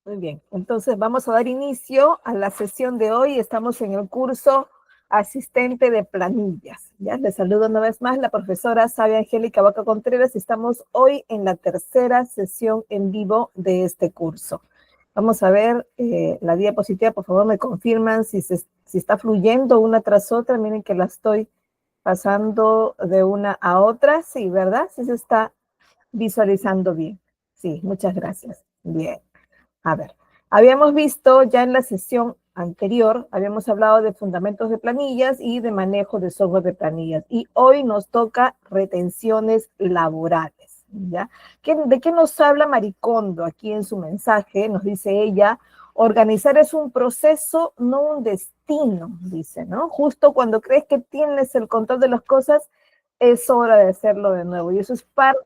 Muy bien, entonces vamos a dar inicio a la sesión de hoy. Estamos en el curso Asistente de Planillas. Ya les saludo una vez más la profesora Sabia Angélica Vaca Contreras. Estamos hoy en la tercera sesión en vivo de este curso. Vamos a ver la diapositiva, por favor me confirman si está fluyendo una tras otra. Miren que la estoy pasando de una a otra. Sí, ¿verdad? Sí se está visualizando bien. Sí, muchas gracias. Bien. A ver, habíamos visto ya en la sesión anterior, habíamos hablado de fundamentos de planillas y de manejo de software de planillas. Y hoy nos toca retenciones laborales, ¿ya? ¿De qué nos habla Maricondo aquí en su mensaje? Nos dice ella, organizar es un proceso, no un destino, dice, ¿no? Justo cuando crees que tienes el control de las cosas, es hora de hacerlo de nuevo. Y eso es parte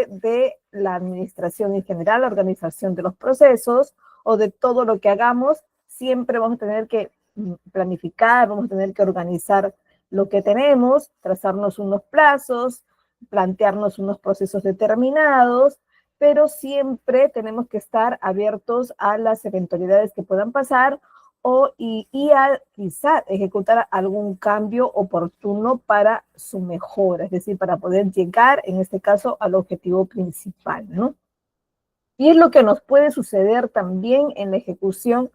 de la administración en general, la organización de los procesos o de todo lo que hagamos. Siempre vamos a tener que planificar, vamos a tener que organizar lo que tenemos, trazarnos unos plazos, plantearnos unos procesos determinados, pero siempre tenemos que estar abiertos a las eventualidades que puedan pasar y a quizá ejecutar algún cambio oportuno para su mejora, es decir, para poder llegar, en este caso, al objetivo principal, ¿no? Y es lo que nos puede suceder también en la ejecución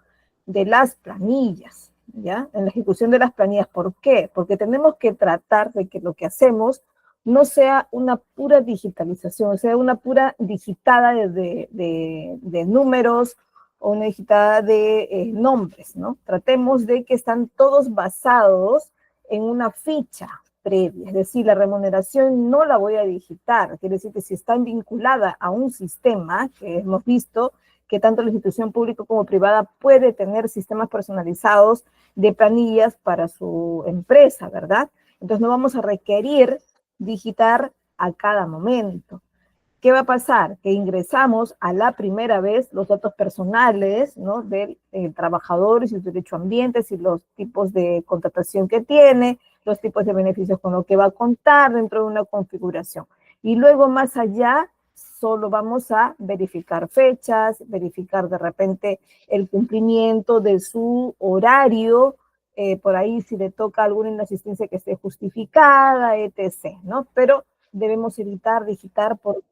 de las planillas, ¿ya? En la ejecución de las planillas, ¿por qué? Porque tenemos que tratar de que lo que hacemos no sea una pura digitalización, sea una pura digitada de números o una digitada de nombres, ¿no? Tratemos de que están todos basados en una ficha previa, es decir, la remuneración no la voy a digitar, quiere decir que si está vinculada a un sistema, que hemos visto que tanto la institución pública como privada puede tener sistemas personalizados de planillas para su empresa, ¿verdad? Entonces no vamos a requerir digitar a cada momento. ¿Qué va a pasar? Que ingresamos a la primera vez los datos personales, ¿no? Del trabajador y sus derechos ambientes y los tipos de contratación que tiene, los tipos de beneficios con lo que va a contar dentro de una configuración. Y luego más allá, solo vamos a verificar fechas, verificar de repente el cumplimiento de su horario, por ahí si le toca alguna inasistencia que esté justificada, etc., ¿no? Pero debemos evitar digitar porque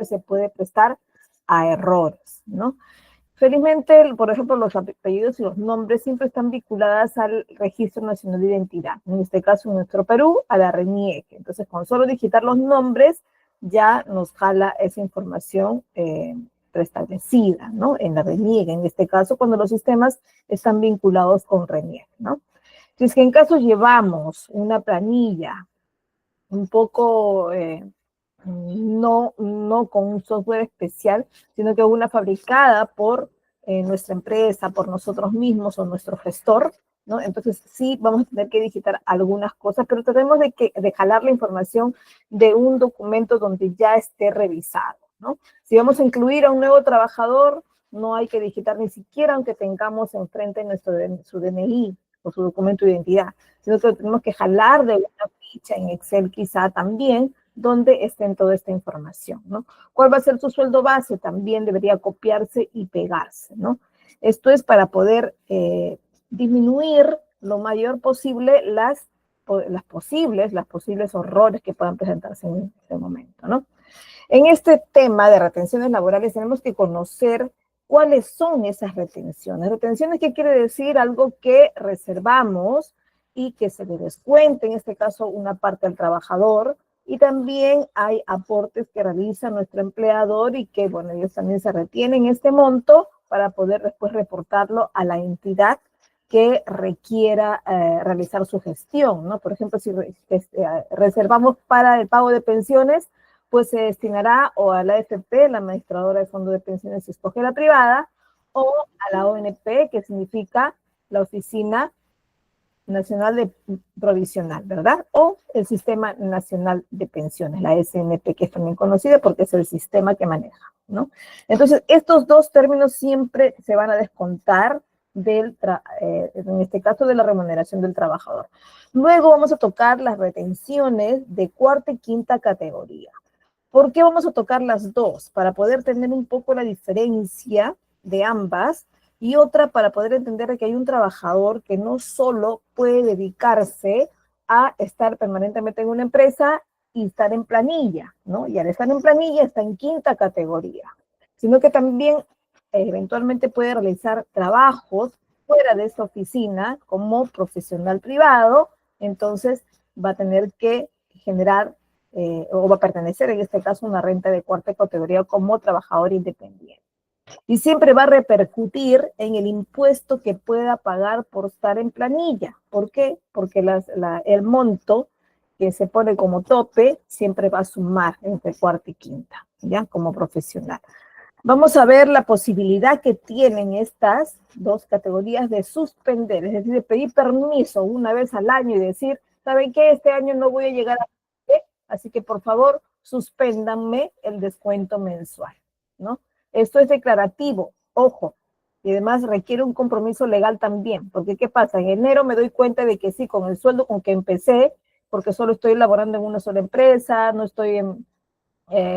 se puede prestar a errores, ¿no? Felizmente, por ejemplo, los apellidos y los nombres siempre están vinculadas al Registro Nacional de Identidad, en este caso en nuestro Perú, a la RENIEC. Entonces, con solo digitar los nombres, ya nos jala esa información preestablecida, ¿no? En la RENIEC, en este caso, cuando los sistemas están vinculados con RENIEC, ¿no? Entonces, que en caso llevamos una planilla un poco no con un software especial, sino que una fabricada por nuestra empresa, por nosotros mismos o nuestro gestor, ¿no? Entonces sí vamos a tener que digitar algunas cosas, pero tenemos de jalar la información de un documento donde ya esté revisado, ¿no? Si vamos a incluir a un nuevo trabajador, no hay que digitar ni siquiera aunque tengamos enfrente su DNI o su documento de identidad, sino que lo tenemos que jalar de una ficha en Excel quizá también, donde estén toda esta información, ¿no? ¿Cuál va a ser su sueldo base? También debería copiarse y pegarse, ¿no? Esto es para poder disminuir lo mayor posible los posibles horrores que puedan presentarse en este momento, ¿no? En este tema de retenciones laborales tenemos que conocer cuáles son esas retenciones. Retenciones, ¿qué quiere decir? Algo que reservamos y que se le descuente, en este caso, una parte al trabajador, y también hay aportes que realiza nuestro empleador y que, bueno, ellos también se retienen este monto para poder después reportarlo a la entidad que requiera realizar su gestión, ¿no? Por ejemplo, si reservamos para el pago de pensiones, pues se destinará o a la AFP, la administradora de fondo de pensiones, si escoge la privada, o a la ONP, que significa la Oficina Nacional de Provisional, ¿verdad? O el Sistema Nacional de Pensiones, la SNP, que es también conocida porque es el sistema que maneja, ¿no? Entonces, estos dos términos siempre se van a descontar en este caso, de la remuneración del trabajador. Luego vamos a tocar las retenciones de cuarta y quinta categoría. ¿Por qué vamos a tocar las dos? Para poder tener un poco la diferencia de ambas, y otra para poder entender que hay un trabajador que no solo puede dedicarse a estar permanentemente en una empresa y estar en planilla, ¿no? Y al estar en planilla está en quinta categoría, sino que también eventualmente puede realizar trabajos fuera de esa oficina como profesional privado. Entonces va a tener que generar o va a pertenecer en este caso a una renta de cuarta categoría como trabajador independiente. Y siempre va a repercutir en el impuesto que pueda pagar por estar en planilla. ¿Por qué? Porque el monto que se pone como tope siempre va a sumar entre cuarta y quinta, ¿ya? Como profesional. Vamos a ver la posibilidad que tienen estas dos categorías de suspender, es decir, de pedir permiso una vez al año y decir, ¿saben qué? Este año no voy a llegar a... Así que por favor, suspéndanme el descuento mensual, ¿no? Esto es declarativo, ojo, y además requiere un compromiso legal también, porque ¿qué pasa? En enero me doy cuenta de que sí, con el sueldo con que empecé, porque solo estoy laborando en una sola empresa, no estoy en...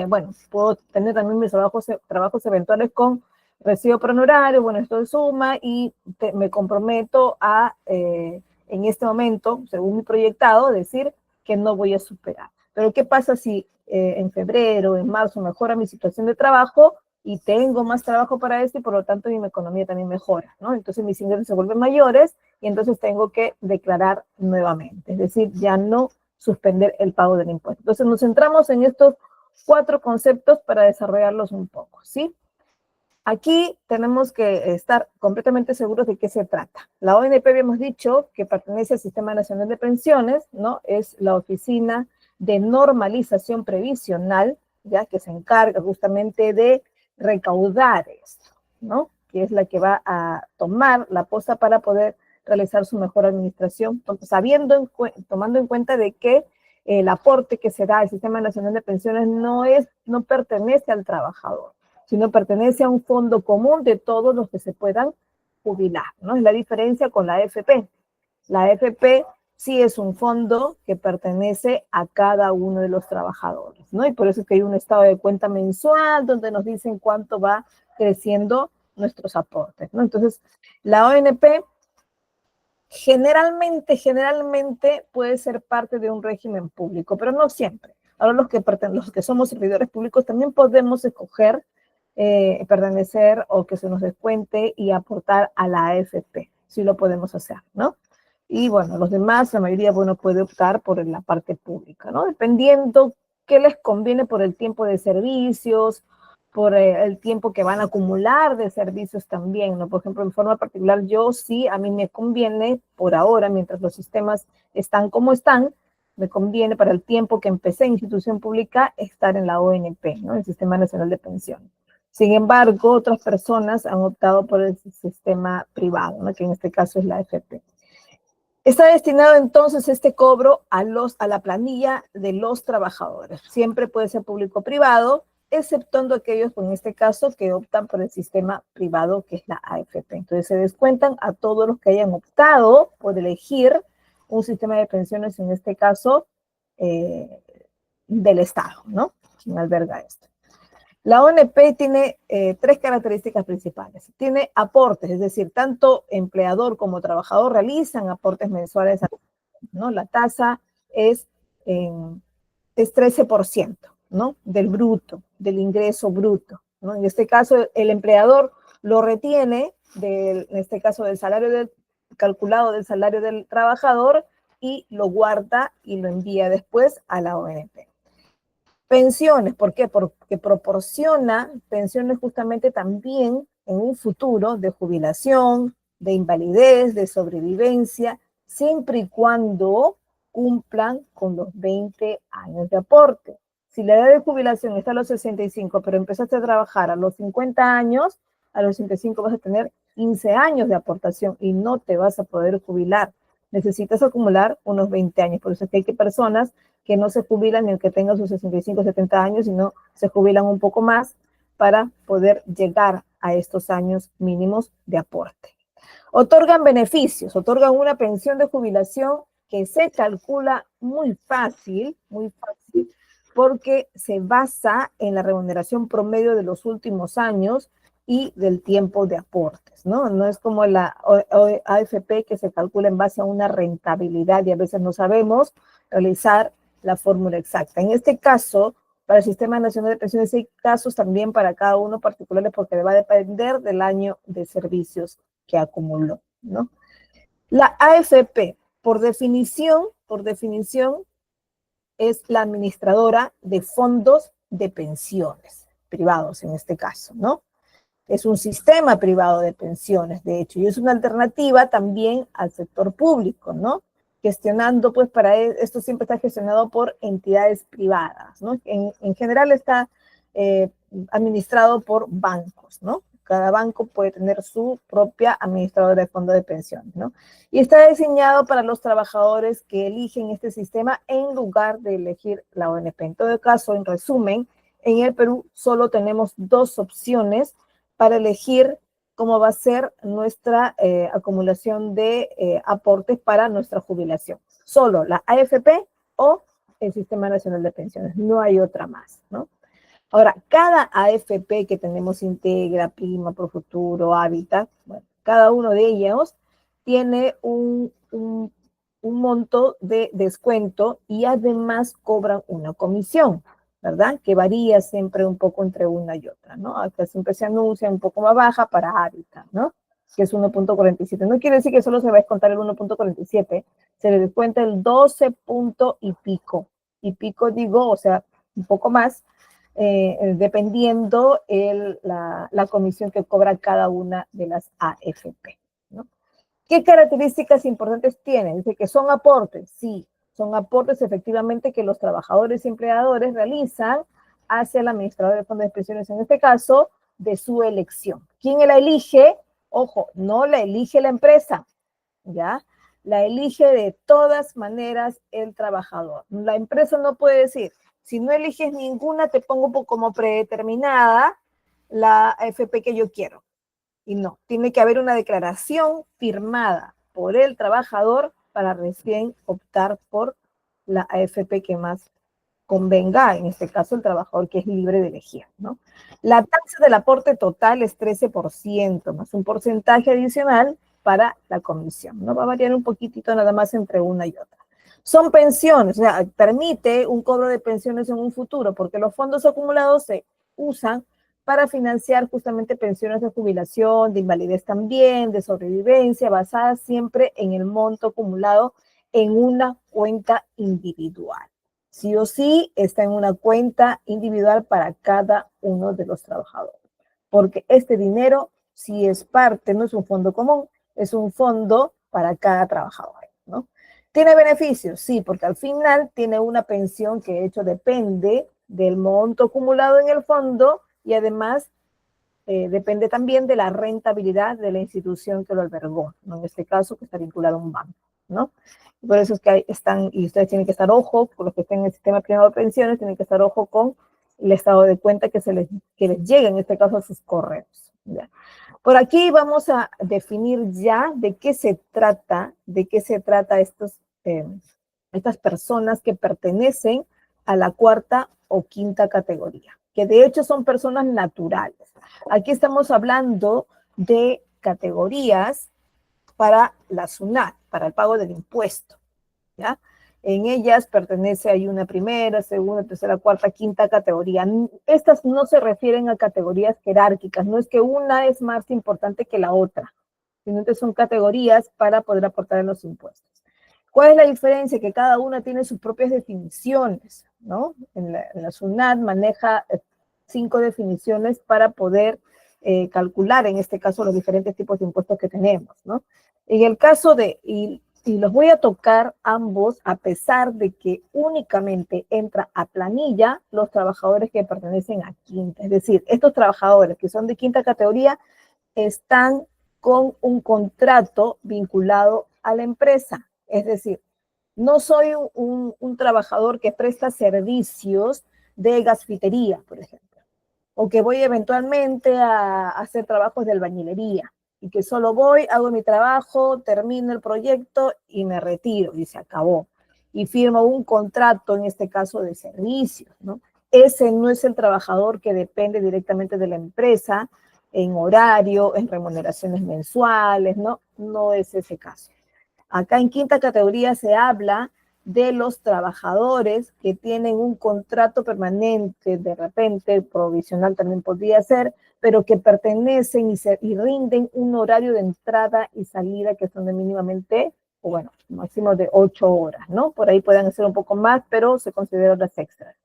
bueno, puedo tener también mis trabajos eventuales con recibo por honorario, bueno, esto suma y me comprometo a, en este momento, según mi proyectado, decir que no voy a superar. Pero ¿qué pasa si en febrero, en marzo mejora mi situación de trabajo y tengo más trabajo para esto y por lo tanto mi economía también mejora, ¿no? Entonces mis ingresos se vuelven mayores y entonces tengo que declarar nuevamente, es decir, ya no suspender el pago del impuesto. Entonces nos centramos en estos 4 conceptos para desarrollarlos un poco, ¿sí? Aquí tenemos que estar completamente seguros de qué se trata. La ONP habíamos dicho que pertenece al Sistema Nacional de Pensiones, ¿no? Es la Oficina de Normalización Previsional, ya que se encarga justamente de recaudar esto, ¿no? Que es la que va a tomar la posta para poder realizar su mejor administración, tomando en cuenta de que el aporte que se da al Sistema Nacional de Pensiones no pertenece al trabajador, sino pertenece a un fondo común de todos los que se puedan jubilar, ¿no? Es la diferencia con la AFP. La AFP sí es un fondo que pertenece a cada uno de los trabajadores, ¿no? Y por eso es que hay un estado de cuenta mensual donde nos dicen cuánto va creciendo nuestros aportes, ¿no? Entonces, la ONP generalmente puede ser parte de un régimen público, pero no siempre. Ahora los que somos servidores públicos también podemos escoger pertenecer o que se nos descuente y aportar a la AFP. Sí lo podemos hacer, ¿no? Y bueno, los demás, la mayoría, bueno, puede optar por la parte pública, ¿no? Dependiendo qué les conviene por el tiempo de servicios, por el tiempo que van a acumular de servicios también, ¿no? Por ejemplo, en forma particular, yo sí, a mí me conviene, por ahora, mientras los sistemas están como están, me conviene para el tiempo que empecé en institución pública estar en la ONP, ¿no? El Sistema Nacional de Pensiones. Sin embargo, otras personas han optado por el sistema privado, ¿no? Que en este caso es la AFP. Está destinado entonces este cobro a la planilla de los trabajadores. Siempre puede ser público o privado, exceptuando aquellos, en este caso, que optan por el sistema privado, que es la AFP. Entonces se descuentan a todos los que hayan optado por elegir un sistema de pensiones, en este caso, del Estado, ¿no? Quien alberga esto. La ONP tiene 3 características principales. Tiene aportes, es decir, tanto empleador como trabajador realizan aportes mensuales, ¿no? La tasa es 13%, ¿no? Del bruto, del ingreso bruto, ¿no? En este caso, el empleador lo retiene, en este caso, calculado del salario del trabajador y lo guarda y lo envía después a la ONP. Pensiones, ¿por qué? Porque proporciona pensiones justamente también en un futuro de jubilación, de invalidez, de sobrevivencia, siempre y cuando cumplan con los 20 años de aporte. Si la edad de jubilación está a los 65, pero empezaste a trabajar a los 50 años, a los 65 vas a tener 15 años de aportación y no te vas a poder jubilar. Necesitas acumular unos 20 años. Por eso es que hay personas que no se jubilan ni el que tenga sus 65, 70 años, sino se jubilan un poco más para poder llegar a estos años mínimos de aporte. Otorgan beneficios, otorgan una pensión de jubilación que se calcula muy fácil, porque se basa en la remuneración promedio de los últimos años y del tiempo de aportes, ¿no? No es como la AFP que se calcula en base a una rentabilidad y a veces no sabemos realizar la fórmula exacta. En este caso, para el Sistema Nacional de Pensiones hay casos también para cada uno particulares porque va a depender del año de servicios que acumuló, ¿no? La AFP, por definición, es la administradora de fondos de pensiones privados en este caso, ¿no? Es un sistema privado de pensiones, de hecho, y es una alternativa también al sector público, ¿no? Gestionando, pues, esto siempre está gestionado por entidades privadas, ¿no? En general está administrado por bancos, ¿no? Cada banco puede tener su propia administradora de fondo de pensiones, ¿no? Y está diseñado para los trabajadores que eligen este sistema en lugar de elegir la ONP. En todo caso, en resumen, en el Perú solo tenemos dos opciones para elegir cómo va a ser nuestra acumulación de aportes para nuestra jubilación. Solo la AFP o el Sistema Nacional de Pensiones, no hay otra más, ¿no? Ahora, cada AFP que tenemos, Integra, Prima, Profuturo, Hábitat, bueno, cada uno de ellos tiene un monto de descuento y además cobran una comisión, ¿verdad? Que varía siempre un poco entre una y otra, ¿no? Acá siempre se anuncia un poco más baja para Hábitat, ¿no? Que es 1.47. No quiere decir que solo se va a descontar el 1.47, se le descuenta el 12 punto y pico digo, o sea, un poco más, dependiendo la comisión que cobra cada una de las AFP, ¿no? ¿Qué características importantes tienen? Dice que son aportes, sí, son aportes efectivamente que los trabajadores y empleadores realizan hacia el administrador de fondos de pensiones, en este caso, de su elección. ¿Quién la elige? Ojo, no la elige la empresa, ¿ya? La elige de todas maneras el trabajador. La empresa no puede decir, si no eliges ninguna, te pongo como predeterminada la AFP que yo quiero. Y no, tiene que haber una declaración firmada por el trabajador para recién optar por la AFP que más convenga, en este caso el trabajador que es libre de elegir, ¿no? La tasa del aporte total es 13%, más un porcentaje adicional para la comisión, ¿no? Va a variar un poquitito nada más entre una y otra. Son pensiones, o sea, permite un cobro de pensiones en un futuro, porque los fondos acumulados se usan para financiar justamente pensiones de jubilación, de invalidez también, de sobrevivencia, basadas siempre en el monto acumulado en una cuenta individual. Sí o sí está en una cuenta individual para cada uno de los trabajadores, porque este dinero sí es parte, no es un fondo común, es un fondo para cada trabajador, ¿no? ¿Tiene beneficios? Sí, porque al final tiene una pensión que de hecho depende del monto acumulado en el fondo y además depende también de la rentabilidad de la institución que lo albergó, ¿no? En este caso que está vinculado a un banco, ¿no? Por eso es que están, y ustedes tienen que estar ojo, con los que estén en el sistema privado de pensiones, tienen que estar ojo con el estado de cuenta que les llegue, en este caso, a sus correos, ¿ya? Por aquí vamos a definir ya de qué se trata estas personas que pertenecen a la cuarta o quinta categoría, que de hecho son personas naturales. Aquí estamos hablando de categorías para la SUNAT, para el pago del impuesto, ¿ya? En ellas pertenece, hay una primera, segunda, tercera, cuarta, quinta categoría. Estas no se refieren a categorías jerárquicas, no es que una es más importante que la otra, sino que son categorías para poder aportar en los impuestos. ¿Cuál es la diferencia? Que cada una tiene sus propias definiciones, ¿no? En la SUNAT maneja 5 definiciones para poder calcular, en este caso, los diferentes tipos de impuestos que tenemos, ¿no? En el caso de, y los voy a tocar ambos, a pesar de que únicamente entra a planilla los trabajadores que pertenecen a quinta. Es decir, estos trabajadores que son de quinta categoría están con un contrato vinculado a la empresa. Es decir, no soy un trabajador que presta servicios de gasfitería, por ejemplo, o que voy eventualmente a hacer trabajos de albañilería y que solo voy, hago mi trabajo, termino el proyecto y me retiro y se acabó. Y firmo un contrato, en este caso de servicios, ¿no? Ese no es el trabajador que depende directamente de la empresa en horario, en remuneraciones mensuales, ¿no? No es ese caso. Acá en quinta categoría se habla de los trabajadores que tienen un contrato permanente, de repente provisional también podría ser, pero que pertenecen y rinden un horario de entrada y salida que son de mínimamente, o bueno, máximo de 8 horas, ¿no? Por ahí pueden hacer un poco más, pero se consideran horas extras.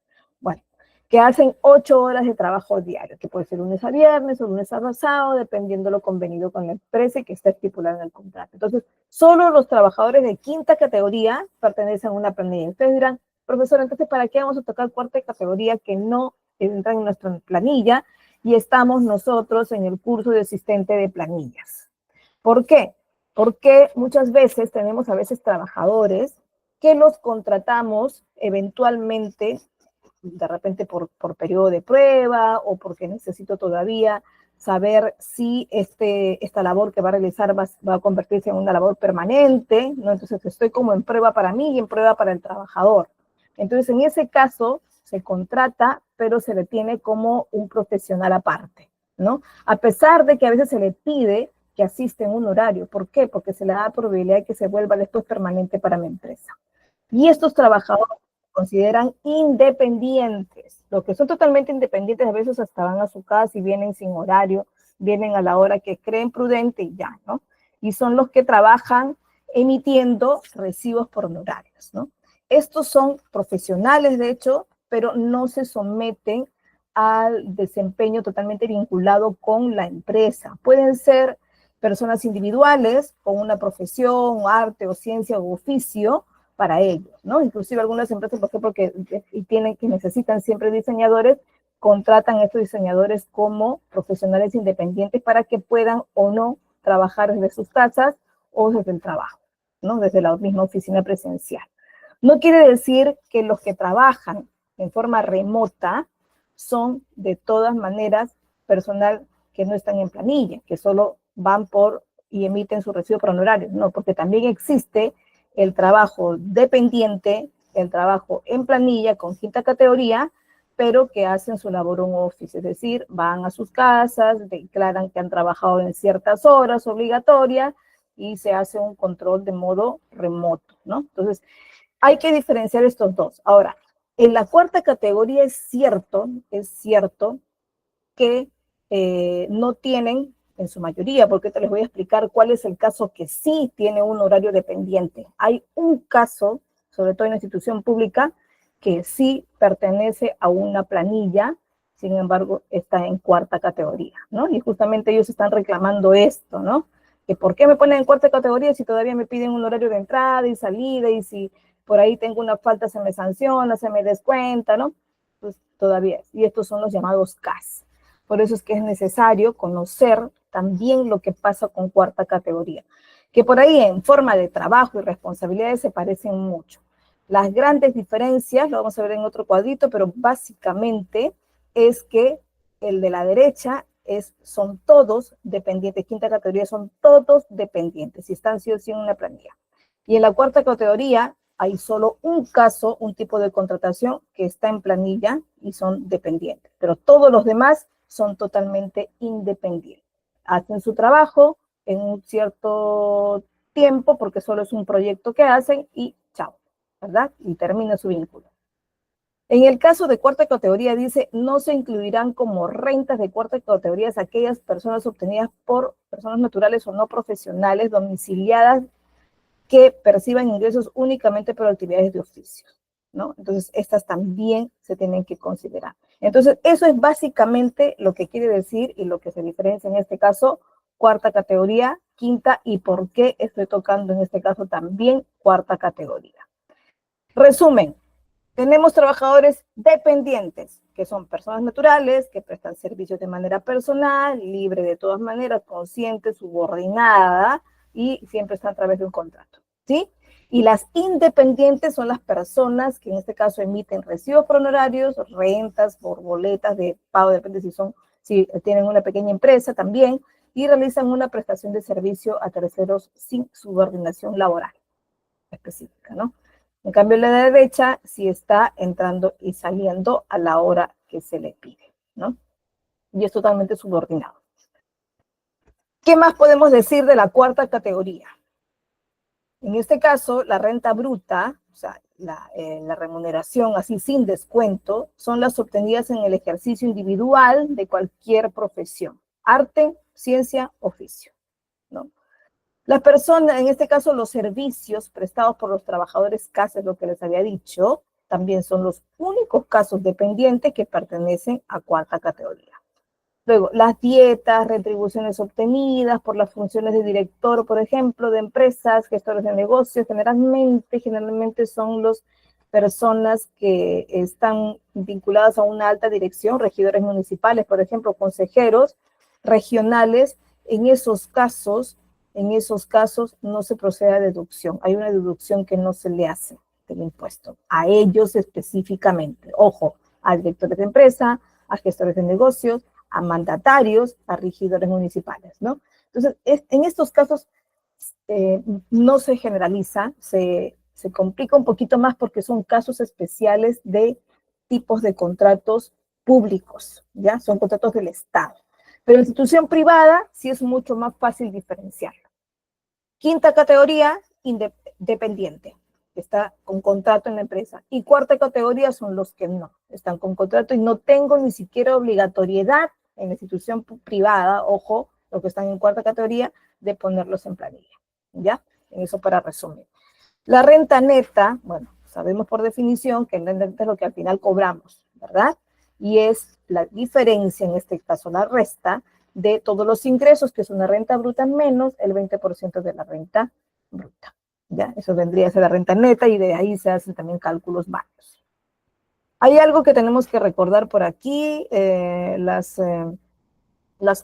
Bueno, que hacen 8 horas de trabajo diario, que puede ser lunes a viernes o lunes a sábado, dependiendo lo convenido con la empresa y que está estipulado en el contrato. Entonces, solo los trabajadores de quinta categoría pertenecen a una planilla. Ustedes dirán, profesor, entonces, ¿para qué vamos a tocar cuarta categoría que no entran en nuestra planilla? Y estamos nosotros en el curso de asistente de planillas. ¿Por qué? Porque muchas veces tenemos a veces trabajadores que los contratamos eventualmente de repente por periodo de prueba o porque necesito todavía saber si esta labor que va a realizar va a convertirse en una labor permanente, ¿no? Entonces estoy como en prueba para mí y en prueba para el trabajador. Entonces en ese caso se contrata, pero se le tiene como un profesional aparte, ¿no? A pesar de que a veces se le pide que asiste en un horario. ¿Por qué? Porque se le da la probabilidad de que se vuelva después permanente para mi empresa. Y estos trabajadores se consideran independientes. Los que son totalmente independientes a veces hasta van a su casa y vienen sin horario, vienen a la hora que creen prudente y ya, ¿no? Y son los que trabajan emitiendo recibos por honorarios, ¿no? Estos son profesionales, de hecho, pero no se someten al desempeño totalmente vinculado con la empresa. Pueden ser personas individuales con una profesión, arte o ciencia o oficio, para ellos, ¿no? Inclusive algunas empresas, ¿por qué? Porque tienen que necesitan siempre diseñadores, contratan a estos diseñadores como profesionales independientes para que puedan o no trabajar desde sus casas o desde el trabajo, ¿no? Desde la misma oficina presencial. No quiere decir que los que trabajan en forma remota son de todas maneras personal que no están en planilla, que solo van por y emiten su recibo por honorarios, no, porque también existe el trabajo dependiente, el trabajo en planilla con quinta categoría, pero que hacen su labor home office, es decir, van a sus casas, declaran que han trabajado en ciertas horas obligatorias y se hace un control de modo remoto, ¿no? Entonces, hay que diferenciar estos dos. Ahora, en la cuarta categoría es cierto que no tienen, en su mayoría, porque te les voy a explicar cuál es el caso que sí tiene un horario dependiente. Hay un caso, sobre todo en la institución pública, que sí pertenece a una planilla, sin embargo, está en cuarta categoría, ¿no? Y justamente ellos están reclamando esto, ¿no? Que ¿por qué me ponen en cuarta categoría si todavía me piden un horario de entrada y salida y si por ahí tengo una falta se me sanciona, se me descuenta, ¿no? Pues todavía es. Y estos son los llamados CAS. Por eso es que es necesario conocer también lo que pasa con cuarta categoría, que por ahí en forma de trabajo y responsabilidades se parecen mucho. Las grandes diferencias, lo vamos a ver en otro cuadrito, pero básicamente es que el de la derecha son todos dependientes, quinta categoría son todos dependientes, si están sí o sí en una planilla. Y en la cuarta categoría hay solo un caso, un tipo de contratación que está en planilla y son dependientes, pero todos los demás son totalmente independientes. Hacen su trabajo en un cierto tiempo porque solo es un proyecto que hacen y chao, ¿verdad? Y termina su vínculo. En el caso de cuarta categoría dice, no se incluirán como rentas de cuarta categoría aquellas personas obtenidas por personas naturales o no profesionales domiciliadas que perciban ingresos únicamente por actividades de oficio, ¿no? Entonces, estas también se tienen que considerar. Entonces, eso es básicamente lo que quiere decir y lo que se diferencia en este caso, cuarta categoría, quinta, y por qué estoy tocando en este caso también cuarta categoría. Resumen, tenemos trabajadores dependientes, que son personas naturales, que prestan servicios de manera personal, libre de todas maneras, consciente, subordinada, y siempre están a través de un contrato, ¿sí? Y las independientes son las personas que en este caso emiten recibos por honorarios, rentas, por boletas de pago, depende si tienen una pequeña empresa también, y realizan una prestación de servicio a terceros sin subordinación laboral específica, ¿no? En cambio, la de derecha sí está entrando y saliendo a la hora que se le pide, ¿no? Y es totalmente subordinado. ¿Qué más podemos decir de la cuarta categoría? En este caso, la renta bruta, o sea, la remuneración así sin descuento, son las obtenidas en el ejercicio individual de cualquier profesión, arte, ciencia, oficio, ¿no? Las personas, en este caso los servicios prestados por los trabajadores CAS, es lo que les había dicho, también son los únicos casos dependientes que pertenecen a cuarta categoría. Luego, las dietas, retribuciones obtenidas por las funciones de director, por ejemplo, de empresas, gestores de negocios, generalmente son las personas que están vinculadas a una alta dirección, regidores municipales, por ejemplo, consejeros regionales. En esos casos no se procede a deducción. Hay una deducción que no se le hace del impuesto, a ellos específicamente. Ojo, a directores de empresa, a gestores de negocios, a mandatarios, a regidores municipales, ¿no? Entonces, en estos casos no se generaliza, se complica un poquito más porque son casos especiales de tipos de contratos públicos, ¿ya? Son contratos del Estado. Pero en institución privada sí es mucho más fácil diferenciarlo. Quinta categoría, dependiente, que está con contrato en la empresa. Y cuarta categoría son los que no están con contrato y no tengo ni siquiera obligatoriedad en la institución privada, ojo, los que están en cuarta categoría, de ponerlos en planilla. ¿Ya? En eso para resumir. La renta neta, bueno, sabemos por definición que la renta neta es lo que al final cobramos, ¿verdad? Y es la diferencia, en este caso la resta, de todos los ingresos, que es una renta bruta menos el 20% de la renta bruta. ¿Ya? Eso vendría a ser la renta neta y de ahí se hacen también cálculos varios. Hay algo que tenemos que recordar por aquí, las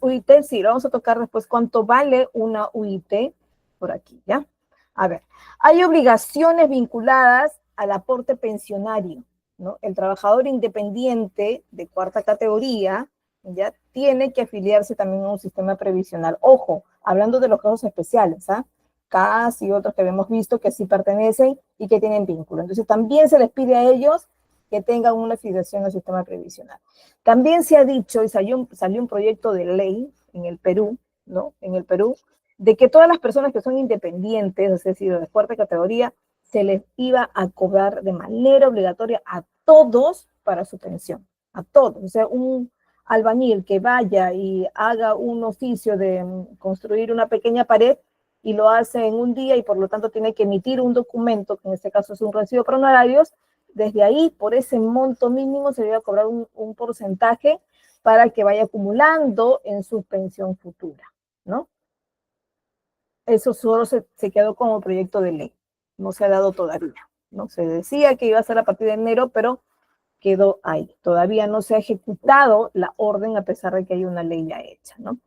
UIT, sí, lo vamos a tocar después, cuánto vale una UIT por aquí, ¿ya? A ver, hay obligaciones vinculadas al aporte pensionario, ¿no? El trabajador independiente de cuarta categoría, ¿ya? Tiene que afiliarse también a un sistema previsional. Ojo, hablando de los casos especiales, ¿ah? CAS y otros que hemos visto que sí pertenecen y que tienen vínculo. Entonces, también se les pide a ellos que tengan una afiliación al sistema previsional. También se ha dicho, y salió un proyecto de ley en el Perú, ¿no? En el Perú, de que todas las personas que son independientes, es decir, de cuarta categoría, se les iba a cobrar de manera obligatoria a todos para su pensión, a todos. O sea, un albañil que vaya y haga un oficio de construir una pequeña pared y lo hace en un día y por lo tanto tiene que emitir un documento, que en este caso es un recibo por honorarios, desde ahí, por ese monto mínimo, se le va a cobrar un porcentaje para que vaya acumulando en su pensión futura, ¿no? Eso solo se quedó como proyecto de ley, no se ha dado todavía, ¿no? Se decía que iba a ser a partir de enero, pero quedó ahí. Todavía no se ha ejecutado la orden a pesar de que hay una ley ya hecha, ¿no?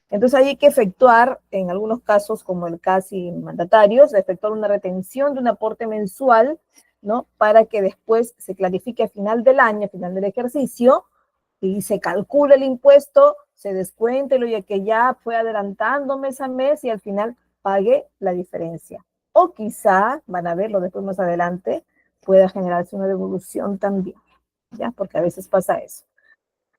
Entonces hay que efectuar, en algunos casos, como el CAS y mandatarios, efectuar una retención de un aporte mensual, ¿no? Para que después se clarifique a final del año, a final del ejercicio, y se calcule el impuesto, se descuente lo que ya fue adelantando mes a mes y al final pague la diferencia. O quizá, van a verlo después más adelante, pueda generarse una devolución también, ¿ya? Porque a veces pasa eso.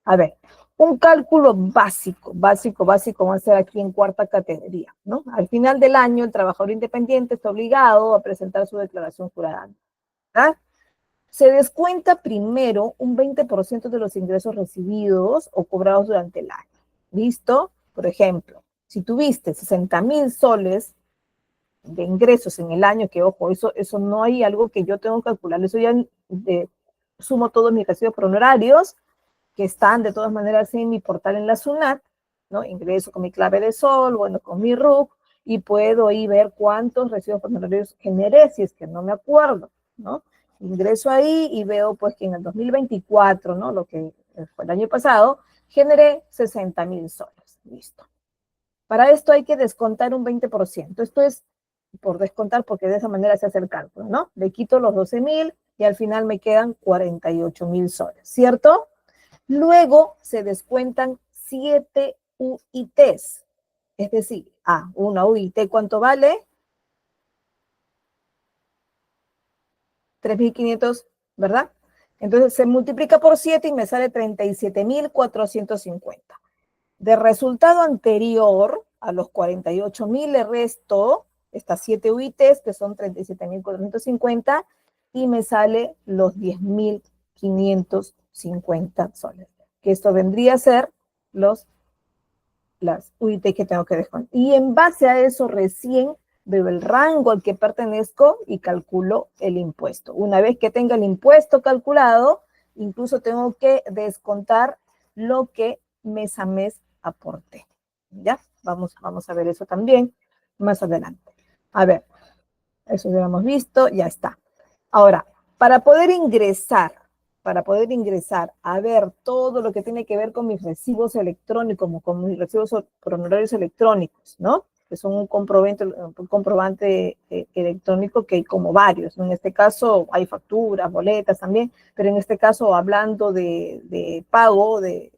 A ver, un cálculo básico va a ser aquí en cuarta categoría, ¿no? Al final del año, el trabajador independiente está obligado a presentar su declaración jurada, ¿verdad? Se descuenta primero un 20% de los ingresos recibidos o cobrados durante el año. ¿Listo? Por ejemplo, si tuviste 60,000 soles de ingresos en el año, que ojo, eso no hay algo que yo tengo que calcular, eso ya sumo todos mis recibos por honorarios, que están de todas maneras en mi portal en la SUNAT, ¿no? Ingreso con mi clave de sol, bueno, con mi RUC, y puedo ahí ver cuántos recibos por honorarios generé, si es que no me acuerdo, ¿no? Ingreso ahí y veo pues que en el 2024, ¿no? Lo que fue el año pasado, generé 60,000 soles, listo. Para esto hay que descontar un 20%. Esto es por descontar porque de esa manera se hace el cálculo, ¿no? Le quito los 12,000 y al final me quedan 48,000 soles, ¿cierto? Luego se descuentan 7 UITs. Es decir, una UIT, ¿cuánto vale? 3,500, ¿verdad? Entonces se multiplica por 7 y me sale 37,450. De resultado anterior, a los 48.000 le resto estas 7 UITs, que son 37.450, y me sale los 10.550 soles. Que esto vendría a ser las UIT que tengo que descontar. Y en base a eso recién veo el rango al que pertenezco y calculo el impuesto. Una vez que tenga el impuesto calculado, incluso tengo que descontar lo que mes a mes aporté. ¿Ya? Vamos a ver eso también más adelante. A ver, eso ya lo hemos visto, ya está. Ahora, para poder ingresar a ver todo lo que tiene que ver con mis recibos electrónicos, con mis recibos por honorarios electrónicos, ¿no? Que son un comprobante electrónico que hay como varios, ¿no? En este caso hay facturas, boletas también, pero en este caso hablando de pago, de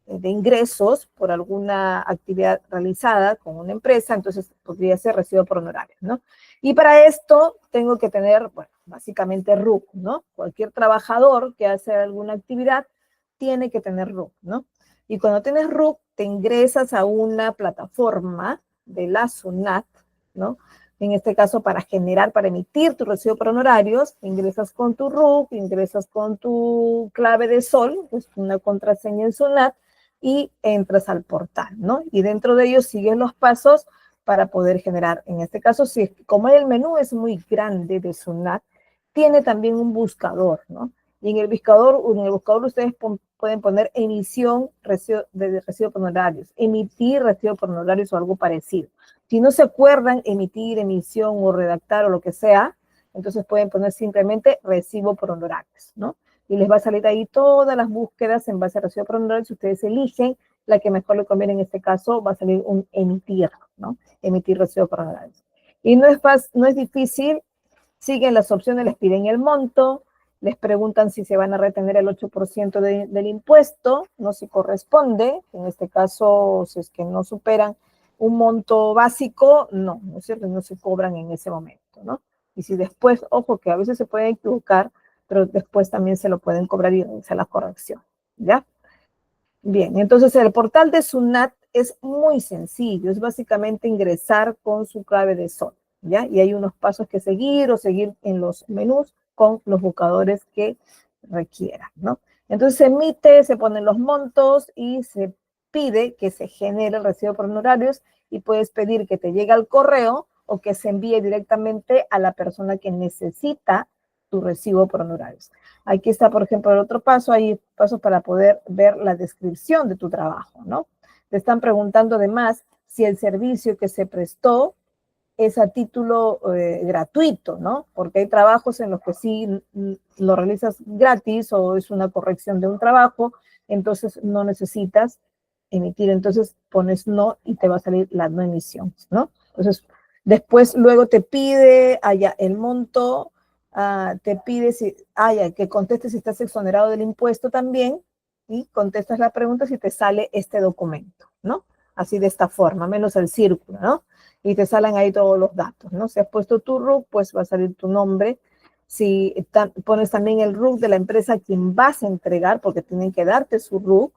ingresos por alguna actividad realizada con una empresa, entonces podría ser recibo por honorarios, ¿no? Y para esto tengo que tener, bueno, básicamente RUC, ¿no? Cualquier trabajador que hace alguna actividad tiene que tener RUC, ¿no? Y cuando tienes RUC, te ingresas a una plataforma de la SUNAT, ¿no? En este caso, para emitir tu recibo por honorarios, ingresas con tu RUC, ingresas con tu clave de sol, pues una contraseña en SUNAT, y entras al portal, ¿no? Y dentro de ellos sigues los pasos para poder generar. En este caso, como el menú es muy grande de SUNAT, tiene también un buscador, ¿no? Y en el buscador ustedes pueden poner emisión de recibo por honorarios, emitir recibo por honorarios o algo parecido. Si no se acuerdan emitir, emisión o redactar o lo que sea, entonces pueden poner simplemente recibo por honorarios, ¿no? Y les va a salir ahí todas las búsquedas en base a recibo por honorarios. Si ustedes eligen la que mejor le conviene en este caso, va a salir un emitir, ¿no? Emitir recibo por honorarios. Y no es difícil, siguen las opciones, les piden el monto, les preguntan si se van a retener el 8% del impuesto, no si corresponde, en este caso, si es que no superan un monto básico, no es cierto, no se cobran en ese momento, ¿no? Y si después, ojo, que a veces se pueden equivocar, pero después también se lo pueden cobrar y hacer la corrección, ¿ya? Bien, entonces el portal de SUNAT es muy sencillo, es básicamente ingresar con su clave de sol, ¿ya? Y hay unos pasos que seguir o seguir en los menús con los buscadores que requieran, ¿no? Entonces se emite, se ponen los montos y se pide que se genere el recibo por honorarios y puedes pedir que te llegue al correo o que se envíe directamente a la persona que necesita tu recibo por honorarios. Aquí está, por ejemplo, el otro paso, hay pasos para poder ver la descripción de tu trabajo, ¿no? Te están preguntando además si el servicio que se prestó es a título gratuito, ¿no? Porque hay trabajos en los que sí lo realizas gratis o es una corrección de un trabajo, entonces no necesitas emitir, entonces pones no y te va a salir la no emisión, ¿no? Entonces, después luego te pide allá el monto, te pide que contestes si estás exonerado del impuesto también, y contestas la pregunta si te sale este documento, ¿no? Así de esta forma, menos el círculo, ¿no? Y te salen ahí todos los datos, ¿no? Si has puesto tu RUC, pues va a salir tu nombre. Si pones también el RUC de la empresa a quien vas a entregar, porque tienen que darte su RUC,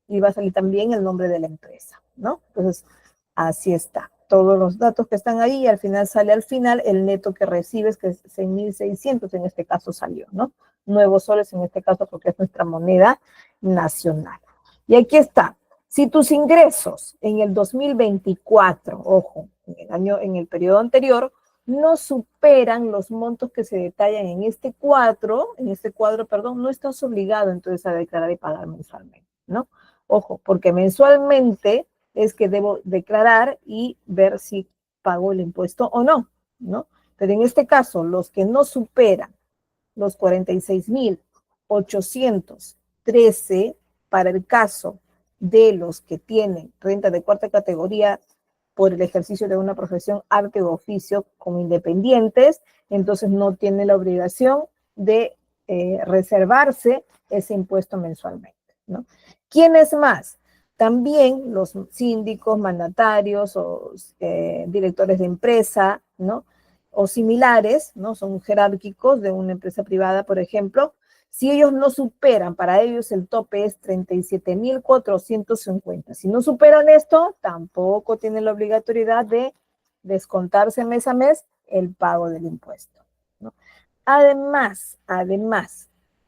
y va a salir también el nombre de la empresa, ¿no? Entonces, así está. Todos los datos que están ahí y al final sale el neto que recibes, que es 6.600 en este caso salió, ¿no? Nuevos soles en este caso porque es nuestra moneda nacional. Y aquí está. Si tus ingresos en el 2024, ojo, en el periodo anterior, no superan los montos que se detallan en este cuadro, no estás obligado entonces a declarar y pagar mensualmente, ¿no? Ojo, porque mensualmente es que debo declarar y ver si pago el impuesto o no, ¿no? Pero en este caso, los que no superan los 46.813 para el caso de los que tienen renta de cuarta categoría por el ejercicio de una profesión, arte o oficio como independientes, entonces no tiene la obligación de reservarse ese impuesto mensualmente, ¿no? ¿Quiénes más? También los síndicos, mandatarios o directores de empresa, ¿no? O similares, ¿no? Son jerárquicos de una empresa privada, por ejemplo, Si ellos no superan, para ellos el tope es 37.450. Si no superan esto, tampoco tienen la obligatoriedad de descontarse mes a mes el pago del impuesto, ¿no? Además,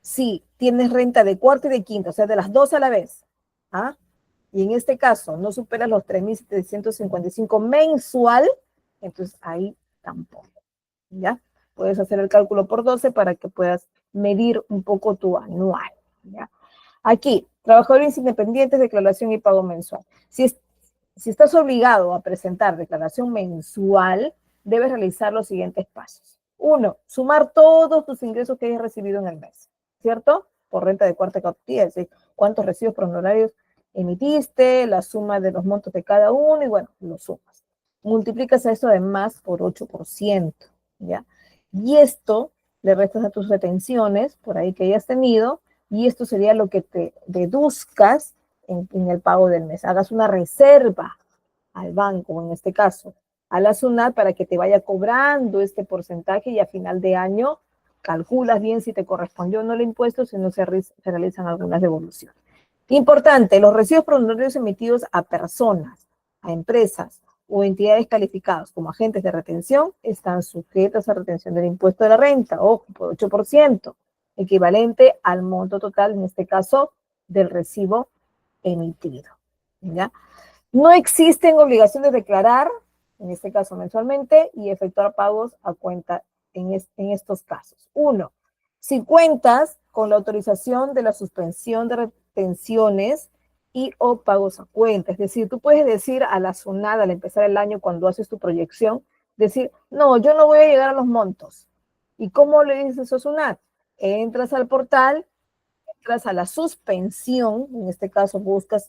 si tienes renta de cuarta y de quinta, o sea, de las dos a la vez, ¿ah? Y en este caso no superas los 3.755 mensual, entonces ahí tampoco, ¿ya? Puedes hacer el cálculo por 12 para que puedas medir un poco tu anual, ¿ya? Aquí, trabajadores independientes, declaración y pago mensual. Si estás obligado a presentar declaración mensual, debes realizar los siguientes pasos. 1, sumar todos tus ingresos que hayas recibido en el mes, ¿cierto? Por renta de cuarta categoría, es decir, cuántos recibos por honorarios emitiste, la suma de los montos de cada uno y bueno, lo sumas. Multiplicas eso además por 8%, ¿ya? Y esto le restas a tus retenciones por ahí que hayas tenido y esto sería lo que te deduzcas en el pago del mes. Hagas una reserva al banco, en este caso, a la SUNAT para que te vaya cobrando este porcentaje y a final de año calculas bien si te correspondió o no el impuesto, si no se realizan algunas devoluciones. Importante, los recibos por honorarios emitidos a personas, a empresas o entidades calificadas como agentes de retención están sujetas a retención del impuesto de la renta, ojo, por 8%, equivalente al monto total, en este caso, del recibo emitido, ¿ya? No existen obligaciones de declarar, en este caso mensualmente, y efectuar pagos a cuenta en estos casos. 1, si cuentas con la autorización de la suspensión de retenciones y o pagos a cuenta. Es decir, tú puedes decir a la SUNAT al empezar el año cuando haces tu proyección, decir, no, yo no voy a llegar a los montos. ¿Y cómo le dices a SUNAT? Entras al portal, entras a la suspensión, en este caso